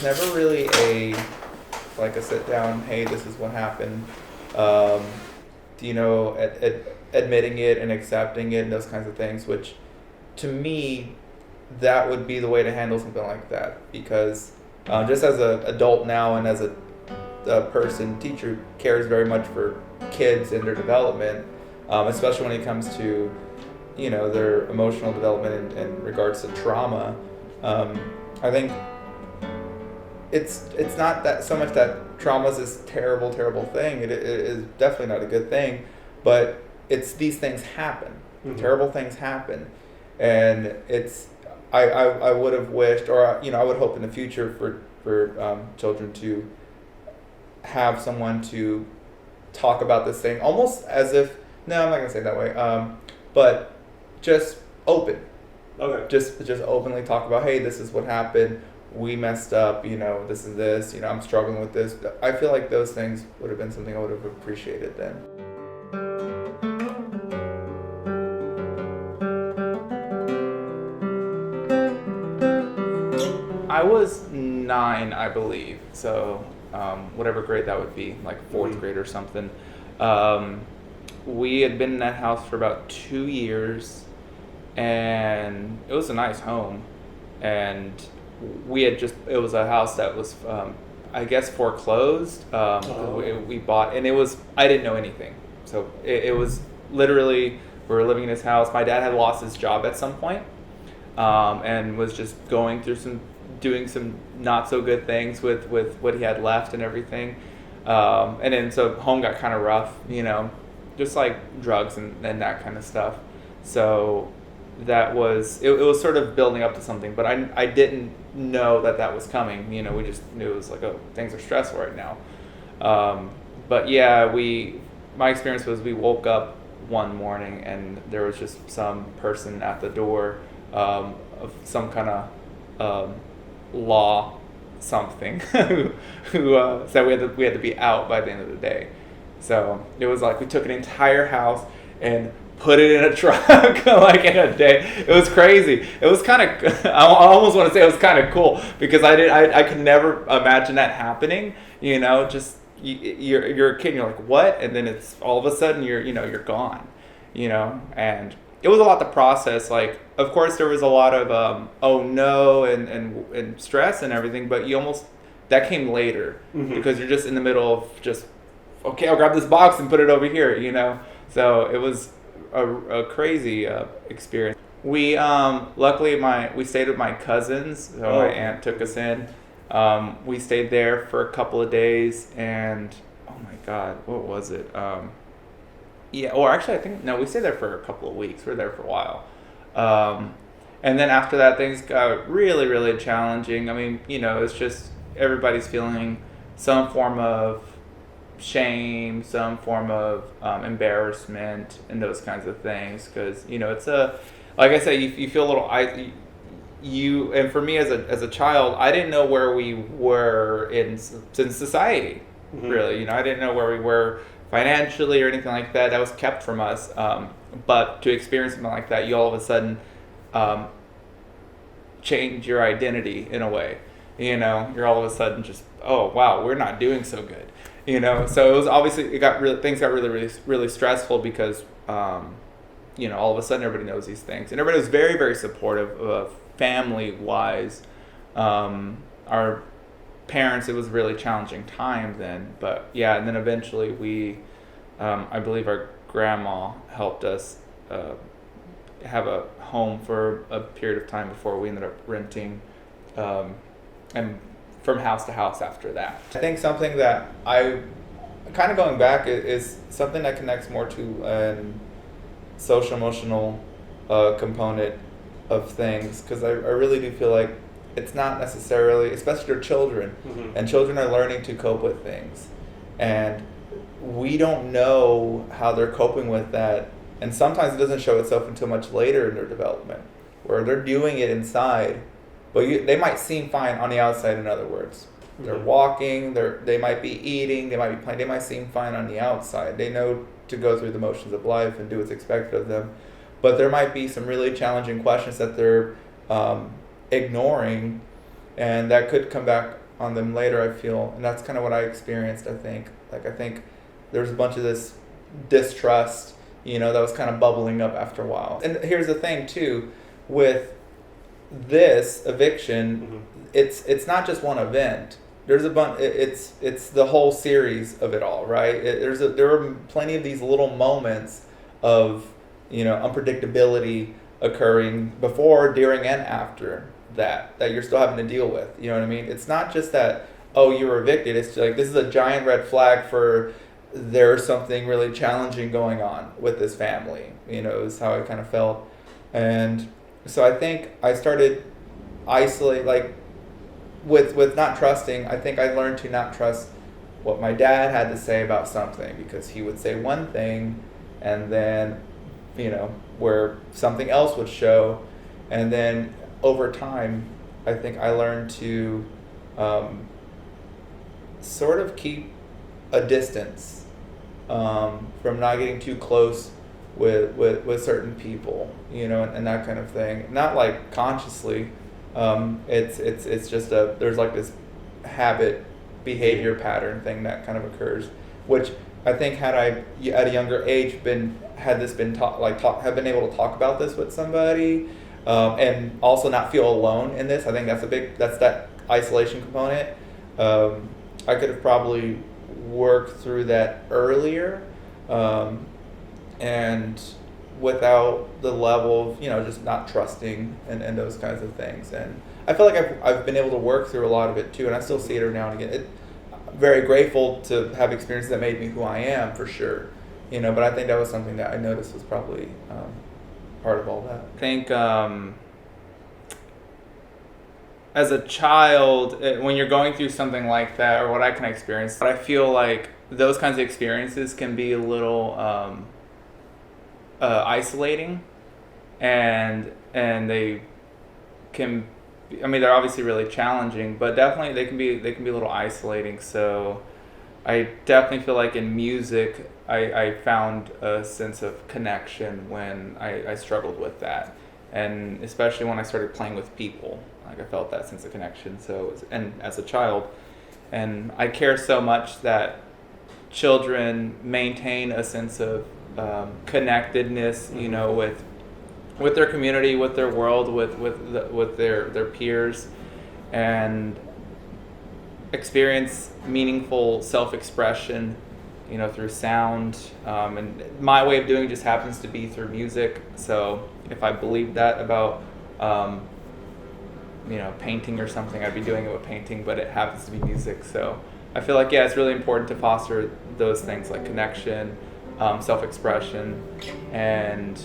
was never really a sit down, hey, this is what happened. Admitting it and accepting it and those kinds of things, which to me, that would be the way to handle something like that. Because just as an adult now and as a person, teacher cares very much for kids and their development, especially when it comes to, their emotional development in regards to trauma. I think it's not that so much that trauma is this terrible, terrible thing. It is definitely not a good thing, but it's these things happen. Mm-hmm. Terrible things happen, and I would have wished, or I would hope in the future for children to have someone to talk about this thing, almost as if, no, I'm not gonna say it that way, but just open. Okay. Just openly talk about, hey, this is what happened. We messed up. This is this. I'm struggling with this. I feel like those things would have been something I would have appreciated then. I was 9, I believe. So whatever grade that would be, like 4th grade or something. We had been in that house for about 2 years, and it was a nice home. And it was a house that was, I guess, foreclosed. We bought, and I didn't know anything. So it was literally, we were living in this house. My dad had lost his job at some point, and was just going through doing some not so good things with what he had left and everything. And then so home got kind of rough, just like drugs and that kind of stuff. So that was, it was sort of building up to something, but I didn't know that was coming. We just knew it was like, oh, things are stressful right now. But yeah, my experience was we woke up one morning and there was just some person at the door of some kind of law something who said we had to be out by the end of the day. So it was like we took an entire house and put it in a truck like in a day. It was crazy. It was kind of, I almost want to say it was kind of cool, because I could never imagine that happening. Just you're a kid and you're like, what? And then it's all of a sudden you're gone. And it was a lot to process. Like, of course there was a lot of oh no and stress and everything, but that came later. Mm-hmm. Because you're just in the middle of just, okay, I'll grab this box and put it over here. So it was a crazy experience. We luckily we stayed with my cousins, so my aunt took us in. We stayed there for a couple of days, and oh my god, what was it? Actually I think, no, we stayed there for a couple of weeks. We were there for a while. And then after that, things got really, really challenging. I mean, it's just everybody's feeling some form of shame, some form of embarrassment, and those kinds of things, because it's like I said, you feel a little and for me as a child, I didn't know where we were in society. Mm-hmm. Really, I didn't know where we were financially or anything like that. That was kept from us. But to experience something like that, you all of a sudden change your identity in a way. You're all of a sudden just, oh wow, we're not doing so good. So it was obviously, things got really, really, really stressful, because, all of a sudden everybody knows these things, and everybody was very, very supportive of family-wise. Our parents, it was a really challenging time then, but yeah, and then eventually I believe our grandma helped us have a home for a period of time before we ended up renting, and from house to house after that. I think something that I kind of going back is something that connects more to a social emotional component of things, because I really do feel like it's not necessarily, especially for children, mm-hmm. and children are learning to cope with things, and we don't know how they're coping with that, and sometimes it doesn't show itself until much later in their development, where they're doing it inside, but they might seem fine on the outside. In other words, mm-hmm. they're walking, they might be eating, they might be playing, they might seem fine on the outside. They know to go through the motions of life and do what's expected of them, but there might be some really challenging questions that they're ignoring, and that could come back on them later, I feel, and that's kind of what I experienced, I think. Like, I think there's a bunch of this distrust, that was kind of bubbling up after a while. And here's the thing, too, with this eviction, it's not just one event. There's a bunch. It's the whole series of it all, right? There are plenty of these little moments of unpredictability occurring before, during, and after that you're still having to deal with. You know what I mean? It's not just that, oh, you were evicted. It's like, this is a giant red flag for there's something really challenging going on with this family. Is how I kind of felt. And so I think I started isolate, like, with not trusting. I think I learned to not trust what my dad had to say about something, because he would say one thing and then where something else would show. And then over time, I think I learned to sort of keep a distance from not getting too close with certain people, and that kind of thing. Not like consciously. It's just there's like this habit behavior pattern thing that kind of occurs, which I think had I at a younger age have been able to talk about this with somebody, and also not feel alone in this. I think that's that isolation component. I could have probably worked through that earlier, and without the level of just not trusting and those kinds of things. And I feel like I've been able to work through a lot of it too, and I still see it every now and again. I'm very grateful to have experiences that made me who I am, for sure. But I think that was something that I noticed was probably part of all that. I think as a child, when you're going through something like that, or what I can experience, I feel like those kinds of experiences can be a little isolating, and they can they're obviously really challenging, but definitely they can be a little isolating. So I definitely feel like in music I found a sense of connection when I struggled with that, and especially when I started playing with people. Like, I felt that sense of connection. So, and as a child, and I care so much that children maintain a sense of connectedness, with their community, with their world, with their peers, and experience meaningful self-expression, through sound. And my way of doing it just happens to be through music. So if I believed that about painting or something, I'd be doing it with painting, but it happens to be music. So I feel like, it's really important to foster those things like connection, self-expression, and